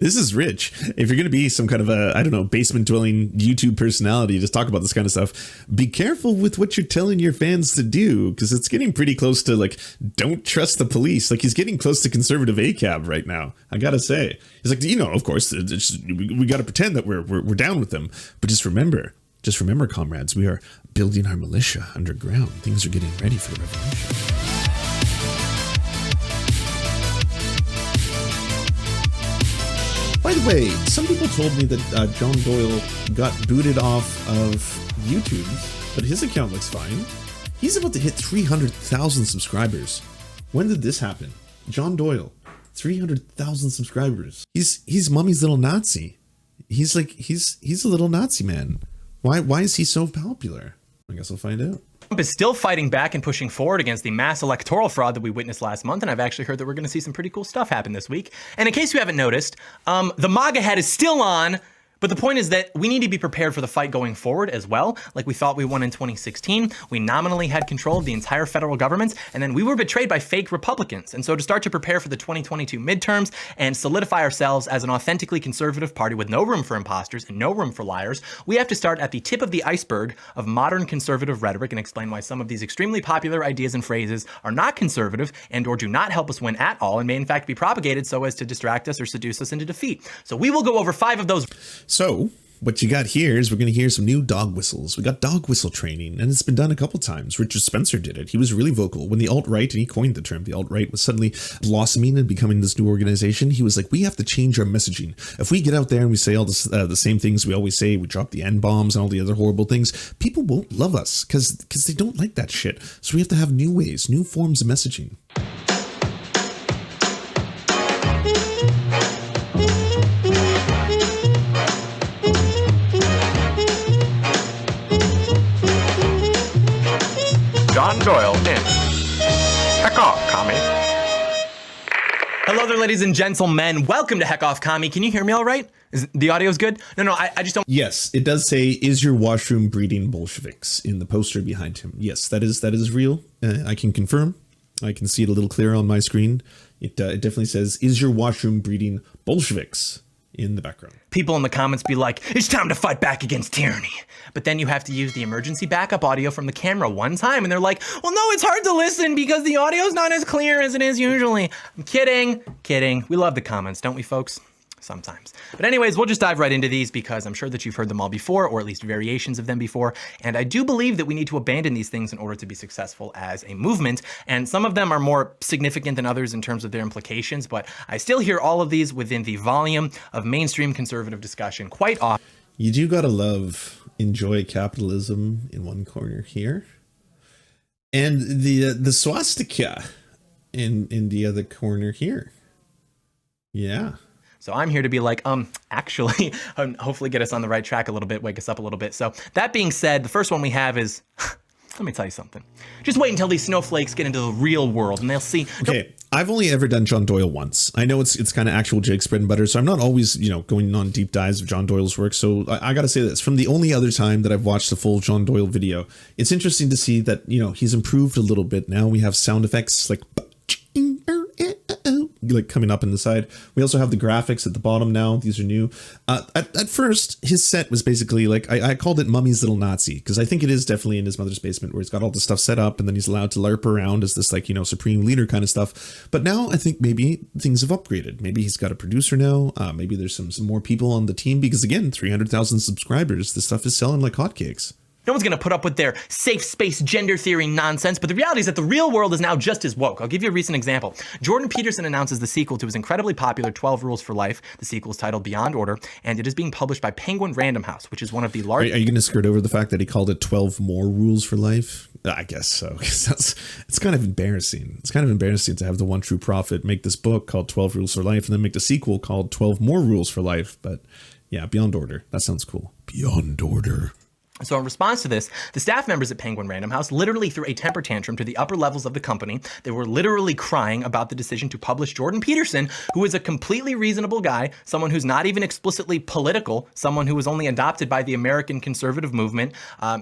This is rich. If you're going to be some kind of a, I don't know, basement dwelling YouTube personality, just talk about this kind of stuff, be careful with what you're telling your fans to do, because it's getting pretty close to like, don't trust the police. Like he's getting close to conservative ACAB right now. I got to say, he's like, of course, we got to pretend that we're down with them. But just remember, comrades, we are building our militia underground. Things are getting ready for the revolution. By the way, some people told me that John Doyle got booted off of YouTube, but his account looks fine. He's about to hit 300,000 subscribers. When did this happen? John Doyle, 300,000 subscribers. He's Mummy's little Nazi. He's a little Nazi man. Why is he so popular? I guess I'll find out. Trump is still fighting back and pushing forward against the mass electoral fraud that we witnessed last month, and I've actually heard that we're going to see some pretty cool stuff happen this week. And in case you haven't noticed, the MAGA hat is still on, but the point is that we need to be prepared for the fight going forward as well. Like we thought we won in 2016, we nominally had control of the entire federal government, and then we were betrayed by fake Republicans. And so to start to prepare for the 2022 midterms and solidify ourselves as an authentically conservative party with no room for imposters and no room for liars, we have to start at the tip of the iceberg of modern conservative rhetoric and explain why some of these extremely popular ideas and phrases are not conservative and or do not help us win at all and may in fact be propagated so as to distract us or seduce us into defeat. So we will go over 5 of those. So what you got here is we're going to hear some new dog whistles. We got dog whistle training, and it's been done a couple times. Richard Spencer did it. He was really vocal. When the alt-right, and he coined the term, the alt-right was suddenly blossoming and becoming this new organization, he was like, we have to change our messaging. If we get out there and we say all this, the same things we always say, we drop the N-bombs and all the other horrible things, people won't love us because they don't like that shit. So we have to have new ways, new forms of messaging. John Doyle in. Heck off, commie. Hello there, ladies and gentlemen. Welcome to Heck Off, Commie. Can you hear me all right? Is the audio's good? No, I just don't. Yes, it does say, is your washroom breeding Bolsheviks in the poster behind him. Yes, that is real. I can confirm. I can see it a little clearer on my screen. It definitely says, is your washroom breeding Bolsheviks in the background. People in the comments be like, it's time to fight back against tyranny. But then you have to use the emergency backup audio from the camera one time. And they're like, well, no, it's hard to listen because the audio's not as clear as it is usually. I'm kidding. We love the comments, don't we, folks? Sometimes. But anyways, we'll just dive right into these because I'm sure that you've heard them all before, or at least variations of them before. And I do believe that we need to abandon these things in order to be successful as a movement. And some of them are more significant than others in terms of their implications, but I still hear all of these within the volume of mainstream conservative discussion quite often. You do gotta love enjoy capitalism in one corner here. And the swastika in the other corner here. Yeah. So I'm here to be like, actually, hopefully get us on the right track a little bit, wake us up a little bit. So that being said, the first one we have is, let me tell you something. Just wait until these snowflakes get into the real world and they'll see. Okay, I've only ever done John Doyle once. I know it's kind of actual Jake's bread and butter, so I'm not always, going on deep dives of John Doyle's work. So I got to say this, from the only other time that I've watched the full John Doyle video, it's interesting to see that, he's improved a little bit. Now we have sound effects like coming up in the side. We also have the graphics at the bottom now. These are new. At first, his set was basically like, I called it Mummy's Little Nazi, because I think it is definitely in his mother's basement where he's got all the stuff set up and then he's allowed to LARP around as this supreme leader kind of stuff. But now I think maybe things have upgraded. Maybe he's got a producer now. Maybe there's some more people on the team because again, 300,000 subscribers. This stuff is selling like hotcakes. No one's going to put up with their safe space gender theory nonsense, but the reality is that the real world is now just as woke. I'll give you a recent example. Jordan Peterson announces the sequel to his incredibly popular 12 Rules for Life. The sequel is titled Beyond Order, and it is being published by Penguin Random House, which is one of the largest... Are you going to skirt over the fact that he called it 12 More Rules for Life? I guess so. It's kind of embarrassing. It's kind of embarrassing to have the one true prophet make this book called 12 Rules for Life and then make the sequel called 12 More Rules for Life. But yeah, Beyond Order. That sounds cool. Beyond Order. So in response to this, the staff members at Penguin Random House literally threw a temper tantrum to the upper levels of the company. They were literally crying about the decision to publish Jordan Peterson, who is a completely reasonable guy, someone who's not even explicitly political, someone who was only adopted by the American conservative movement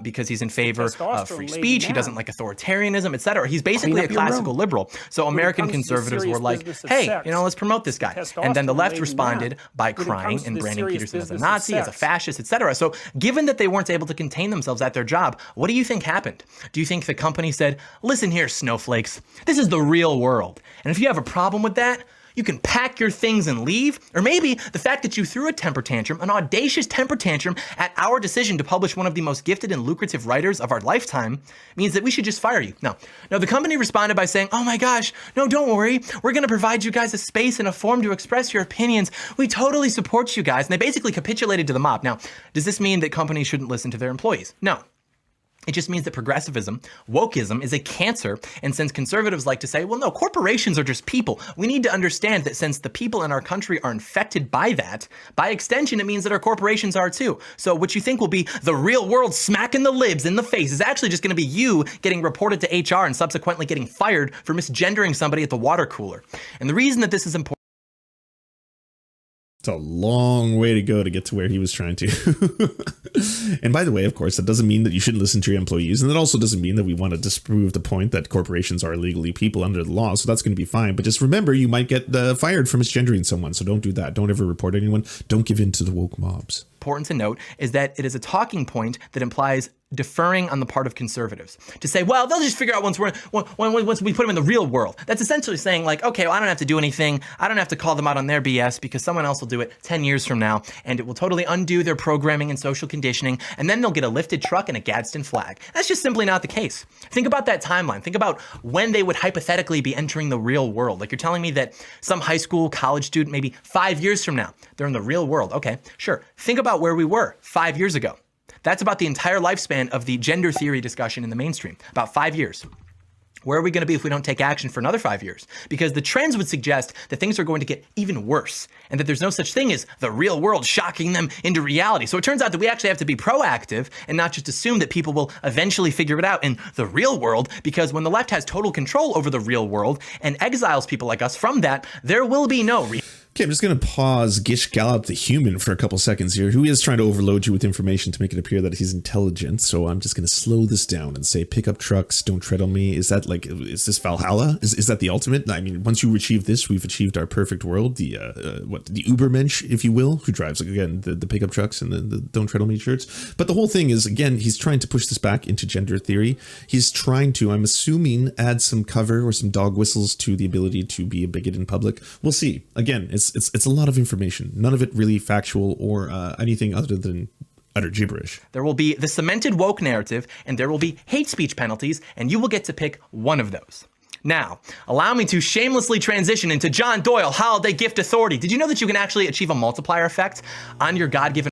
because he's in favor of free speech, he doesn't like authoritarianism, etc. He's basically a classical liberal. So American conservatives were like, hey, let's promote this guy. And then the left responded by crying and branding Peterson as a Nazi, as a fascist, etc. So given that they weren't able to contain themselves at their job, what do you think happened? Do you think the company said, listen here, snowflakes, this is the real world, and if you have a problem with that, you can pack your things and leave? Or maybe the fact that you threw a temper tantrum, an audacious temper tantrum, at our decision to publish one of the most gifted and lucrative writers of our lifetime means that we should just fire you. No, the company responded by saying, oh my gosh, no, don't worry. We're going to provide you guys a space and a forum to express your opinions. We totally support you guys. And they basically capitulated to the mob. Now, does this mean that companies shouldn't listen to their employees? No. It just means that progressivism, wokeism, is a cancer. And since conservatives like to say, well, no, corporations are just people, we need to understand that since the people in our country are infected by that, by extension, it means that our corporations are too. So what you think will be the real world smacking the libs in the face is actually just going to be you getting reported to HR and subsequently getting fired for misgendering somebody at the water cooler. And the reason that this is important, it's a long way to go to get to where he was trying to. And by the way, of course, that doesn't mean that you shouldn't listen to your employees. And that also doesn't mean that we want to disprove the point that corporations are legally people under the law. So that's going to be fine. But just remember, you might get fired for misgendering someone. So don't do that. Don't ever report anyone. Don't give in to the woke mobs. Important to note is that it is a talking point that implies deferring on the part of conservatives to say, well, they'll just figure out once we put them in the real world. That's essentially saying like, okay, well, I don't have to do anything. I don't have to call them out on their BS because someone else will do it 10 years from now, and it will totally undo their programming and social conditioning, and then they'll get a lifted truck and a Gadsden flag. That's just simply not the case. Think about that timeline. Think about when they would hypothetically be entering the real world. Like, you're telling me that some high school, college student, maybe 5 years from now, they're in the real world. Okay, sure. Think about where we were 5 years ago. That's about the entire lifespan of the gender theory discussion in the mainstream, about 5 years. Where are we going to be if we don't take action for another 5 years? Because the trends would suggest that things are going to get even worse and that there's no such thing as the real world shocking them into reality. So it turns out that we actually have to be proactive and not just assume that people will eventually figure it out in the real world, because when the left has total control over the real world and exiles people like us from that, there will be no Okay, I'm just going to pause Gish Gallop the human for a couple seconds here, who is trying to overload you with information to make it appear that he's intelligent. So I'm just going to slow this down and say, pick up trucks, don't tread on me. Is that like, is this Valhalla? Is that the ultimate? I mean, once you achieve this, we've achieved our perfect world. The Ubermensch, if you will, who drives, again, the pickup trucks and the don't tread on me shirts. But the whole thing is, again, he's trying to push this back into gender theory. He's trying to, I'm assuming, add some cover or some dog whistles to the ability to be a bigot in public. We'll see. Again, it's a lot of information, none of it really factual or anything other than utter gibberish. There will be the cemented woke narrative, and there will be hate speech penalties, and you will get to pick one of those. Now, allow me to shamelessly transition into John Doyle, Holiday Gift Authority. Did you know that you can actually achieve a multiplier effect on your God-given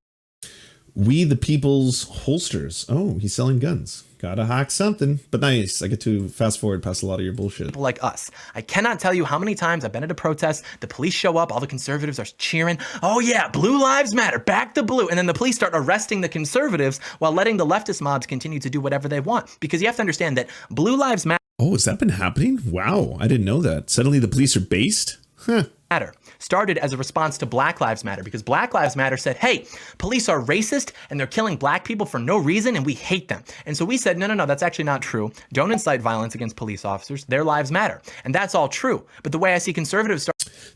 We the People's holsters? Oh, he's selling guns. Gotta hack something, but nice. I get to fast forward past a lot of your bullshit. People like us. I cannot tell you how many times I've been at a protest, the police show up, all the conservatives are cheering, oh yeah, blue lives matter, back the blue, and then the police start arresting the conservatives while letting the leftist mobs continue to do whatever they want. Because you have to understand that blue lives matter. Oh, has that been happening? Wow, I didn't know that. Suddenly the police are based? Huh. Started as a response to Black Lives Matter, because Black Lives Matter said, hey, police are racist and they're killing black people for no reason and we hate them. And so we said, no, that's actually not true. Don't incite violence against police officers. Their lives matter. And that's all true. But the way I see conservatives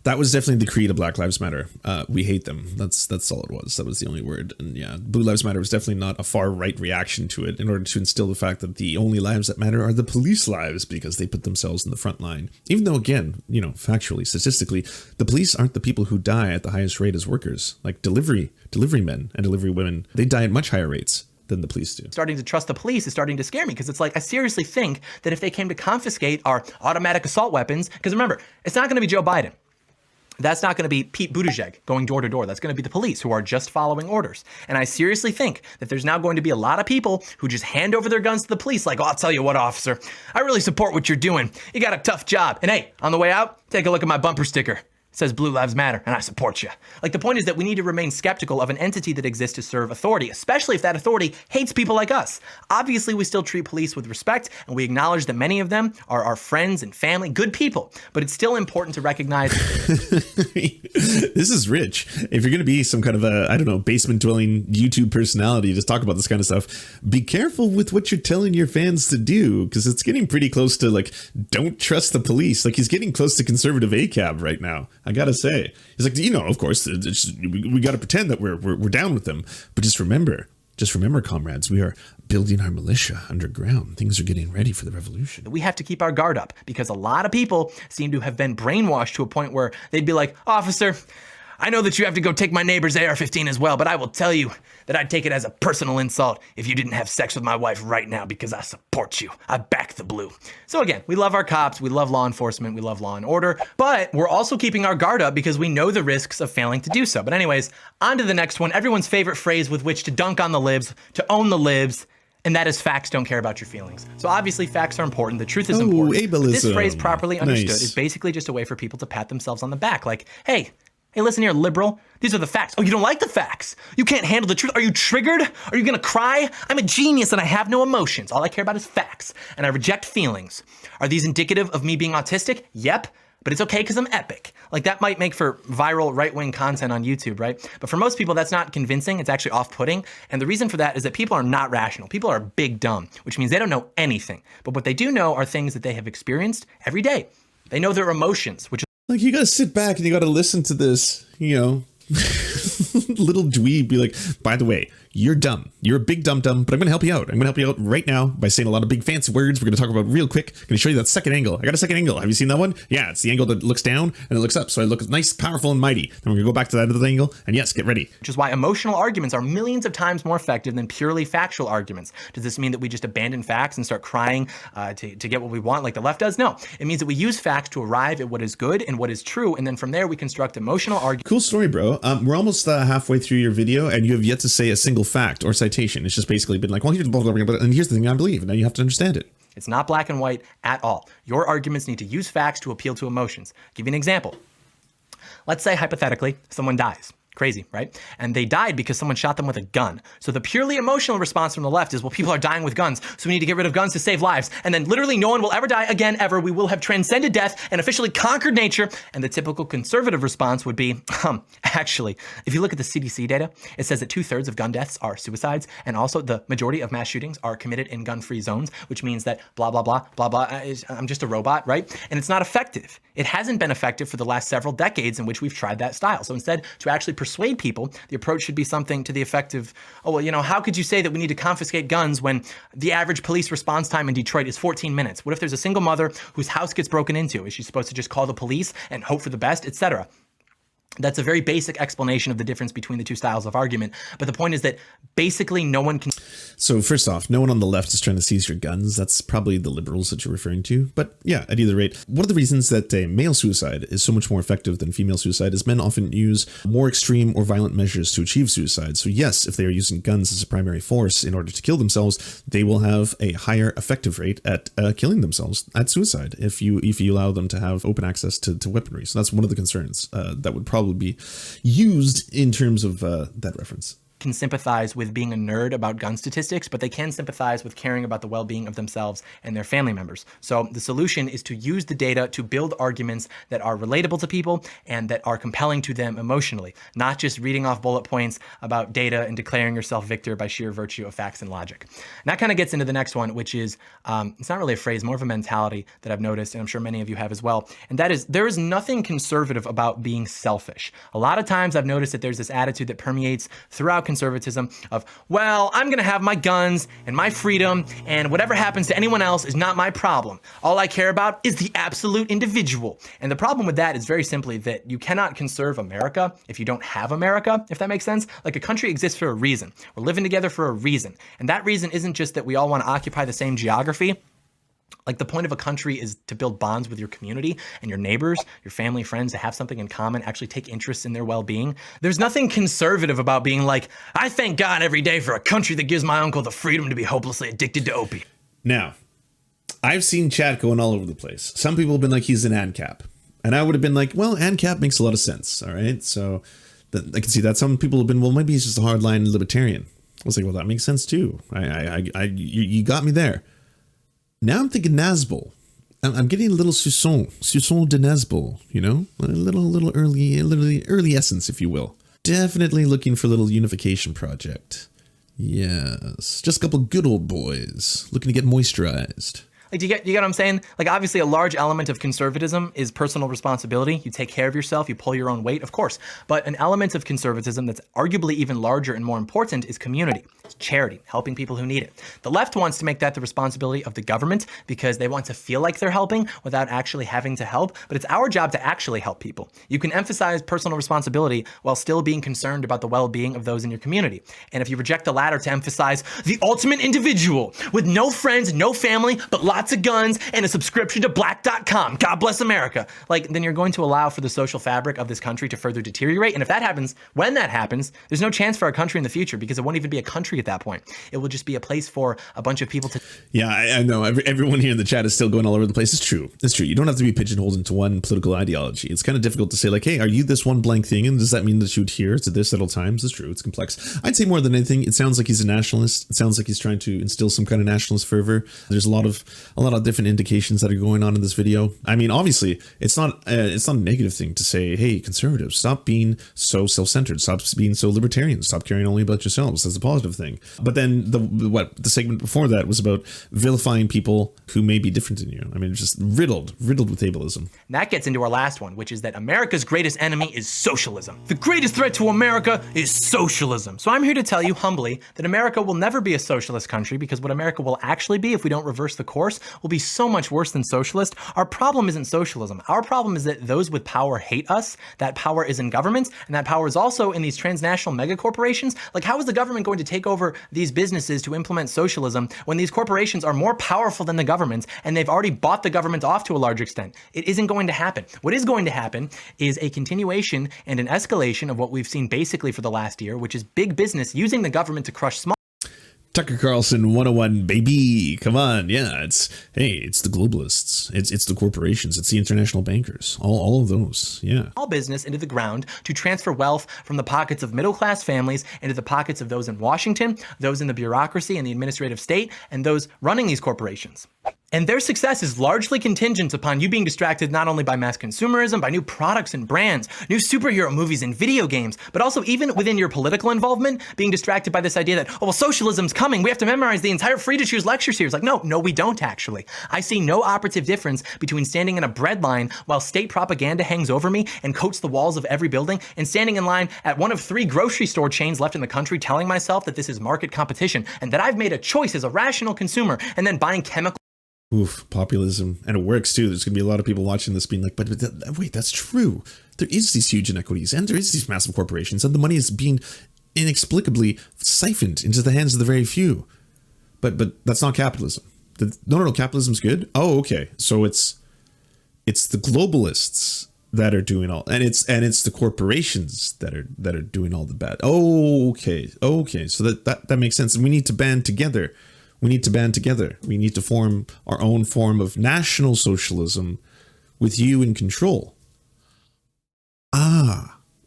that was definitely the creed of Black Lives Matter. We hate them. That's all it was. That was the only word. And yeah, Blue Lives Matter was definitely not a far right reaction to it in order to instill the fact that the only lives that matter are the police lives because they put themselves in the front line. Even though, again, factually, statistically, the police aren't the people who die at the highest rate as workers. Like delivery men and delivery women, they die at much higher rates than the police do. Starting to trust the police is starting to scare me, because it's like, I seriously think that if they came to confiscate our automatic assault weapons, because remember, it's not going to be Joe Biden. That's not going to be Pete Buttigieg going door to door. That's going to be the police who are just following orders. And I seriously think that there's now going to be a lot of people who just hand over their guns to the police like, oh, I'll tell you what, officer, I really support what you're doing. You got a tough job. And hey, on the way out, take a look at my bumper sticker. says Blue Lives Matter, and I support you. Like, the point is that we need to remain skeptical of an entity that exists to serve authority, especially if that authority hates people like us. Obviously, we still treat police with respect, and we acknowledge that many of them are our friends and family, good people, but it's still important to recognize. This is rich. If you're going to be some kind of a, I don't know, basement dwelling YouTube personality to talk about this kind of stuff, be careful with what you're telling your fans to do, because it's getting pretty close to like, don't trust the police. Like, he's getting close to conservative ACAB right now. I gotta say, he's like, of course, we got to pretend that we're down with them, but just remember, comrades, we are building our militia underground. Things are getting ready for the revolution. We have to keep our guard up because a lot of people seem to have been brainwashed to a point where they'd be like, officer, I know that you have to go take my neighbor's AR-15 as well, but I will tell you that I'd take it as a personal insult if you didn't have sex with my wife right now because I support you. I back the blue. So again, we love our cops, we love law enforcement, we love law and order, but we're also keeping our guard up because we know the risks of failing to do so. But anyways, on to the next one, everyone's favorite phrase with which to dunk on the libs, to own the libs, and that is facts don't care about your feelings. So obviously facts are important, the truth is important. But this phrase properly understood is basically just a way for people to pat themselves on the back, like, hey, listen here, liberal. These are the facts. Oh, you don't like the facts? You can't handle the truth? Are you triggered? Are you gonna cry? I'm a genius and I have no emotions. All I care about is facts, and I reject feelings. Are these indicative of me being autistic? Yep, but it's okay because I'm epic. Like, that might make for viral right-wing content on YouTube, right? But for most people, that's not convincing. It's actually off-putting. And the reason for that is that people are not rational. People are big dumb, which means they don't know anything. But what they do know are things that they have experienced every day. They know their emotions, which is like, you gotta sit back and you gotta listen to this, little dweeb be like, by the way, you're dumb. You're a big dumb, but I'm going to help you out. I'm going to help you out right now by saying a lot of big fancy words. We're going to talk about real quick. I'm going to show you that second angle. I got a second angle. Have you seen that one? Yeah, it's the angle that looks down and it looks up. So I look nice, powerful, and mighty. Then we're going to go back to that other angle. And yes, get ready. Which is why emotional arguments are millions of times more effective than purely factual arguments. Does this mean that we just abandon facts and start crying to get what we want like the left does? No. It means that we use facts to arrive at what is good and what is true. And then from there, we construct emotional arguments. Cool story, bro. We're almost halfway through your video and you have yet to say a single fact or citation. It's just basically been like, well, here's blah, blah, blah, blah, and here's the thing I believe, and now you have to understand it. It's not black and white at all. Your arguments need to use facts to appeal to emotions. I'll give you an example. Let's say, hypothetically, someone dies. Crazy, right? And they died because someone shot them with a gun. So the purely emotional response from the left is, well, people are dying with guns, so we need to get rid of guns to save lives. And then literally no one will ever die again, ever. We will have transcended death and officially conquered nature. And the typical conservative response would be, actually, if you look at the CDC data, it says that 2/3 of gun deaths are suicides. And also the majority of mass shootings are committed in gun-free zones, which means that blah, blah, blah, blah, blah, I'm just a robot, right? And it's not effective. It hasn't been effective for the last several decades in which we've tried that style. So instead, to actually persuade people, the approach should be something to the effect of, oh, well, how could you say that we need to confiscate guns when the average police response time in Detroit is 14 minutes? What if there's a single mother whose house gets broken into? Is she supposed to just call the police and hope for the best, etc.? That's a very basic explanation of the difference between the two styles of argument. But the point is that basically no one can. So first off, no one on the left is trying to seize your guns. That's probably the liberals that you're referring to. But yeah, at either rate, one of the reasons that male suicide is so much more effective than female suicide is men often use more extreme or violent measures to achieve suicide. So yes, if they are using guns as a primary force in order to kill themselves, they will have a higher effective rate at killing themselves at suicide if you allow them to have open access to weaponry. So that's one of the concerns that would probably be used in terms of that reference. Can sympathize with being a nerd about gun statistics, but they can sympathize with caring about the well-being of themselves and their family members. So the solution is to use the data to build arguments that are relatable to people and that are compelling to them emotionally, not just reading off bullet points about data and declaring yourself victor by sheer virtue of facts and logic. And that kind of gets into the next one, which is, it's not really a phrase, more of a mentality that I've noticed, and I'm sure many of you have as well. And that is, there is nothing conservative about being selfish. A lot of times I've noticed that there's this attitude that permeates throughout conservatism of, well, I'm going to have my guns and my freedom, and whatever happens to anyone else is not my problem. All I care about is the absolute individual. And the problem with that is very simply that you cannot conserve America if you don't have America, if that makes sense. Like, a country exists for a reason. We're living together for a reason. And that reason isn't just that we all want to occupy the same geography. Like, the point of a country is to build bonds with your community and your neighbors, your family, friends, to have something in common, actually take interest in their well-being. There's nothing conservative about being like, I thank God every day for a country that gives my uncle the freedom to be hopelessly addicted to opium. Now, I've seen chat going all over the place. Some people have been like, he's an ANCAP. And I would have been like, well, ANCAP makes a lot of sense. All right. So I can see that some people have been, well, maybe he's just a hardline libertarian. I was like, well, that makes sense too. You got me there. Now I'm thinking Nazbol. I'm getting a little Sousson de Nazbol, you know, a little early essence, if you will. Definitely looking for a little unification project. Yes, just a couple good old boys looking to get moisturized. Like, do you get what I'm saying? Like, obviously a large element of conservatism is personal responsibility. You take care of yourself, you pull your own weight, of course. But an element of conservatism that's arguably even larger and more important is community. It's charity, helping people who need it. The left wants to make that the responsibility of the government because they want to feel like they're helping without actually having to help. But it's our job to actually help people. You can emphasize personal responsibility while still being concerned about the well-being of those in your community. And if you reject the latter to emphasize the ultimate individual with no friends, no family, but lots of guns and a subscription to black.com, God bless America, like, then you're going to allow for the social fabric of this country to further deteriorate. And if that happens, when that happens, there's no chance for our country in the future because it won't even be a country at that point. It will just be a place for a bunch of people to. Yeah, I know. Everyone here in the chat is still going all over the place. It's true. It's true. You don't have to be pigeonholed into one political ideology. It's kind of difficult to say like, hey, are you this one blank thing? And does that mean that you adhere to this at all times? It's true. It's complex. I'd say more than anything, it sounds like he's a nationalist. It sounds like he's trying to instill some kind of nationalist fervor. There's a lot of different indications that are going on in this video. I mean, obviously, it's not a negative thing to say, hey, conservatives, stop being so self-centered, stop being so libertarian, stop caring only about yourselves. That's a positive thing. But then the segment before that was about vilifying people who may be different than you. I mean, just riddled with ableism. And that gets into our last one, which is that America's greatest enemy is socialism. The greatest threat to America is socialism. So I'm here to tell you humbly that America will never be a socialist country because what America will actually be if we don't reverse the course will be so much worse than socialist. Our problem isn't socialism. Our problem is that those with power hate us. That power is in government, and that power is also in these transnational megacorporations. Like, how is the government going to take over these businesses to implement socialism when these corporations are more powerful than the government and they've already bought the government off to a large extent? It isn't going to happen. What is going to happen is a continuation and an escalation of what we've seen basically for the last year, which is big business using the government to crush small. Tucker Carlson 101, baby. Come on. Yeah, it's the globalists. It's the corporations. It's the international bankers. All of those. Yeah. All business into the ground to transfer wealth from the pockets of middle-class families into the pockets of those in Washington, those in the bureaucracy and the administrative state, and those running these corporations. And their success is largely contingent upon you being distracted not only by mass consumerism, by new products and brands, new superhero movies and video games, but also even within your political involvement, being distracted by this idea that, oh, well, socialism's coming. We have to memorize the entire free to choose lecture series. Like, no, we don't actually. I see no operative difference between standing in a bread line while state propaganda hangs over me and coats the walls of every building and standing in line at one of 3 grocery store chains left in the country telling myself that this is market competition and that I've made a choice as a rational consumer and then buying chemical. Oof, populism. And it works too. There's going to be a lot of people watching this being like, but wait, that's true. There is these huge inequities and there is these massive corporations and the money is being inexplicably siphoned into the hands of the very few. But that's not capitalism. No, capitalism's good. Oh, okay. So it's the globalists that are doing all, and it's the corporations that are doing all the bad. Oh, okay. So that makes sense. And we need to band together. We need to form our own form of national socialism with you in control.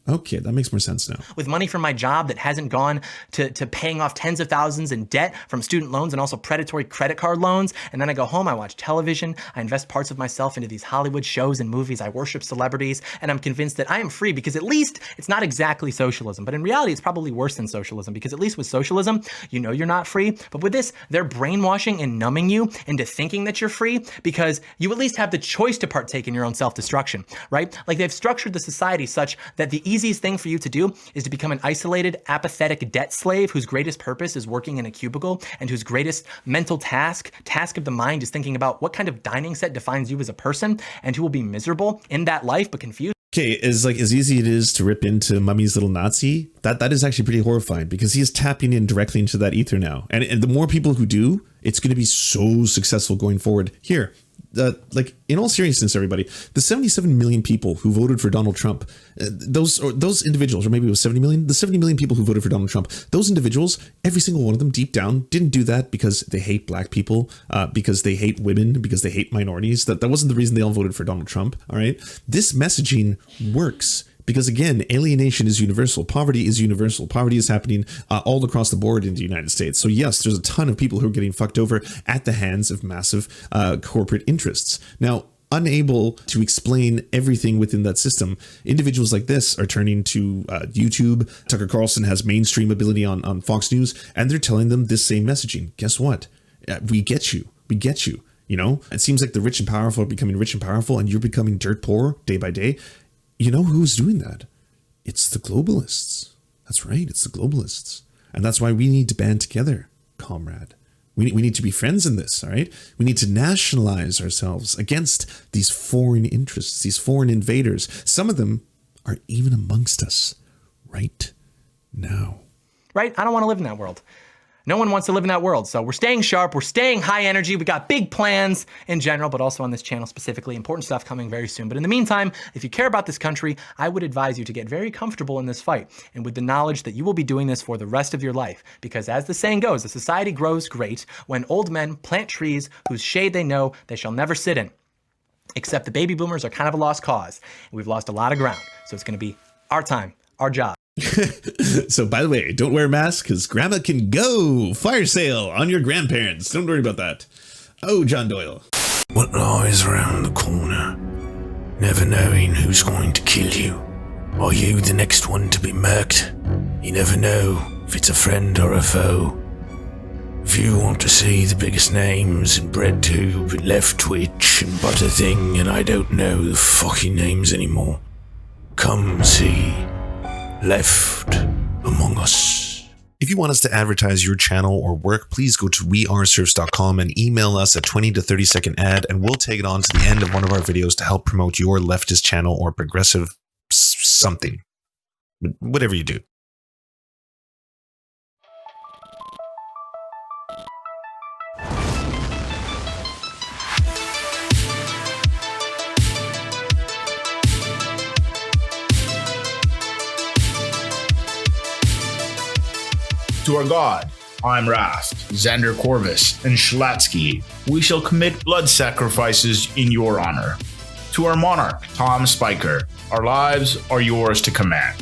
Okay, that makes more sense now. With money from my job that hasn't gone to paying off tens of thousands in debt from student loans and also predatory credit card loans. And then I go home, I watch television, I invest parts of myself into these Hollywood shows and movies, I worship celebrities, and I'm convinced that I am free because at least it's not exactly socialism. But in reality, it's probably worse than socialism because at least with socialism, you know you're not free. But with this, they're brainwashing and numbing you into thinking that you're free because you at least have the choice to partake in your own self-destruction, right? Like they've structured the society such that the easiest thing for you to do is to become an isolated, apathetic debt slave whose greatest purpose is working in a cubicle and whose greatest mental task of the mind is thinking about what kind of dining set defines you as a person and who will be miserable in that life but confused. Okay, as easy it is to rip into Mummy's little Nazi, that is actually pretty horrifying because he is tapping in directly into that ether now. And the more people who do, It's going to be so successful going forward. Here, like in all seriousness, everybody, the 77 million people who voted for Donald Trump, those individuals, or maybe it was 70 million, the 70 million people who voted for Donald Trump, those individuals, every single one of them deep down didn't do that because they hate black people, because they hate women, because they hate minorities. That wasn't the reason they all voted for Donald Trump. All right. This messaging works. Because again, alienation is universal. Poverty is universal. Poverty is happening all across the board in the United States. So yes, there's a ton of people who are getting fucked over at the hands of massive corporate interests. Now, unable to explain everything within that system, individuals like this are turning to YouTube. Tucker Carlson has mainstream ability on Fox News, and they're telling them this same messaging. Guess what? We get you. We get you. You know, it seems like the rich and powerful are becoming rich and powerful, and you're becoming dirt poor day by day. You know who's doing that? It's the globalists. That's right. It's the globalists. And that's why we need to band together, comrade. We need to be friends in this, all right? We need to nationalize ourselves against these foreign interests, these foreign invaders. Some of them are even amongst us right now. Right? I don't want to live in that world. No one wants to live in that world. So we're staying sharp. We're staying high energy. We got big plans in general, but also on this channel specifically. Important stuff coming very soon. But in the meantime, if you care about this country, I would advise you to get very comfortable in this fight and with the knowledge that you will be doing this for the rest of your life. Because as the saying goes, a society grows great when old men plant trees whose shade they know they shall never sit in. Except the baby boomers are kind of a lost cause. And we've lost a lot of ground. So it's going to be our time, our job. So, by the way, don't wear a mask because grandma can go. Fire sale on your grandparents. Don't worry about that. Oh, John Doyle. What lies around the corner? Never knowing who's going to kill you. Are you the next one to be murked? You never know if it's a friend or a foe. If you want to see the biggest names in BreadTube and Left Twitch and Butterthing and I don't know the fucking names anymore, come see Left Among Us. If you want us to advertise your channel or work, please go to weareserfs.com and email us a 20 to 30 second ad, and we'll take it on to the end of one of our videos to help promote your leftist channel or progressive something. Whatever you do. To our God, I'm Rast, Xander Corvus, and Schlatsky, we shall commit blood sacrifices in your honor. To our monarch, Tom Spiker, our lives are yours to command.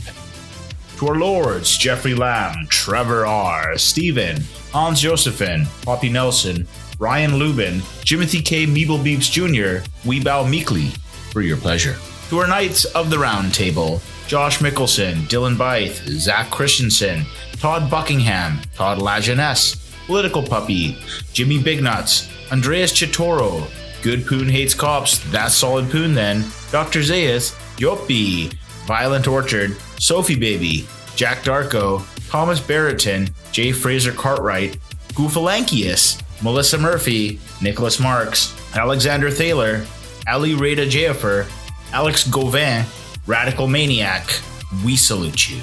To our lords, Jeffrey Lamb, Trevor R., Stephen, Hans Josephine, Poppy Nelson, Ryan Lubin, Jimothy K. Meeblebeeps Jr., we bow meekly for your pleasure. To our knights of the round table, Josh Mickelson, Dylan Bythe, Zach Christensen, Todd Buckingham, Todd Lajeunesse, Political Puppy, Jimmy Bignuts, Andreas Chitoro, Good Poon Hates Cops, That's Solid Poon Then, Dr. Zayas, Yopi, Violent Orchard, Sophie Baby, Jack Darko, Thomas Barretton, J. Fraser Cartwright, Goofalankius, Melissa Murphy, Nicholas Marks, Alexander Thaler, Ali Rada Jaffer, Alex Gauvin, Radical Maniac, we salute you.